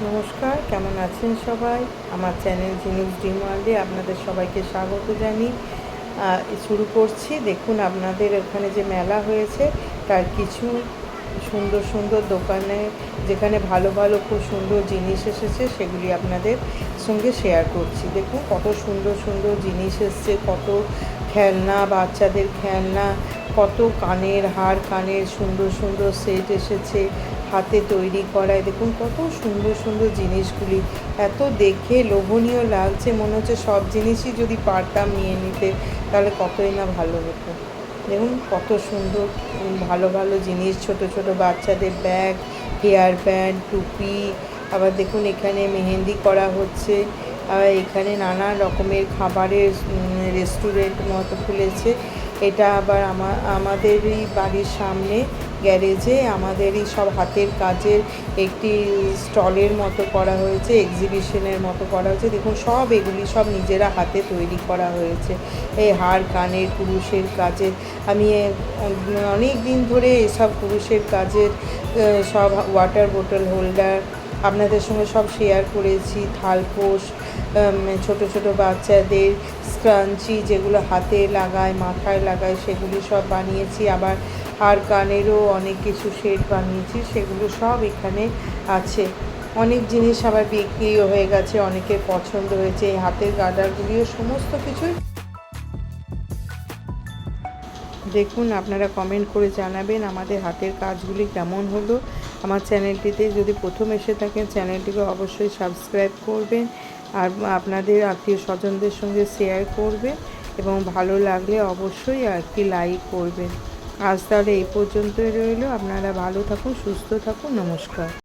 নমস্কার, কেমন আছেন সবাই? আমার চ্যানেল ঝিনুক ড্রিম ওয়ার্ল্ডে আপনাদের সবাইকে স্বাগত জানিয়ে শুরু করছি। দেখুন, আপনাদের ওখানে যে মেলা হয়েছে তার কিছু সুন্দর সুন্দর দোকানে যেখানে ভালো ভালো খুব সুন্দর জিনিস এসেছে সেগুলি আপনাদের সঙ্গে শেয়ার করছি। দেখুন কত সুন্দর সুন্দর জিনিস এসছে, কত খেলনা, বাচ্চাদের খেলনা, কত কানের হার, কানের সুন্দর সুন্দর সেট এসেছে হাতে তৈরি করায়। দেখুন কত সুন্দর সুন্দর জিনিসগুলি, এত দেখে লোভনীয় লাগছে, মনে হচ্ছে সব জিনিসই যদি পারতাম নিয়ে নিতে তাহলে কতই না ভালো হতো। দেখুন কত সুন্দর ভালো ভালো জিনিস, ছোট ছোট বাচ্চাদের ব্যাগ, হেয়ার ব্যান্ড, টুপি। আবার দেখুন এখানে মেহেন্দি করা হচ্ছে। আবার এখানে নানা রকমের খাবারের রেস্টুরেন্ট মতো খুলেছে। এটা আবার আমাদেরই বাড়ির সামনে গ্যারেজে আমাদেরই সব হাতের কাজের একটি স্টলের মতো করা হয়েছে, এক্সিবিশনের মতো করা হয়েছে। দেখুন সব এগুলি সব নিজেরা হাতে তৈরি করা হয়েছে। এই হার, কানের, কুরুশের কাজের। আমি অনেক দিন ধরে এসব কুরুশের কাজের সব ওয়াটার বোতল হোল্ডার আপনাদের সঙ্গে সব শেয়ার করেছি। থালপোষ, ছোট ছোট বাচ্চাদের স্ক্রাঞ্চি যেগুলো হাতে লাগায়, মাথায় লাগায়, সেগুলি সব বানিয়েছি। আবার আর কানেরও অনেক কিছু সেট বানিয়েছি, সেগুলো সব এখানে আছে। অনেক জিনিস আবার বিক্রিও হয়ে গেছে, অনেকের পছন্দ হয়েছে। এই হাতের গার্ডারগুলিও সমস্ত কিছুই। দেখুন, আপনারা কমেন্ট করে জানাবেন আমাদের হাতের কাজগুলি কেমন হলো। আমার চ্যানেলটিতে যদি প্রথম এসে থাকেন চ্যানেলটিকে অবশ্যই সাবস্ক্রাইব করবেন, আর আপনাদের আত্মীয় স্বজনদের সঙ্গে শেয়ার করবেন, এবং ভালো লাগলে অবশ্যই একটি লাইক করবেন। আজ তাহলে এই পর্যন্তই রইল। আপনারা ভালো থাকুন, সুস্থ থাকুন। নমস্কার।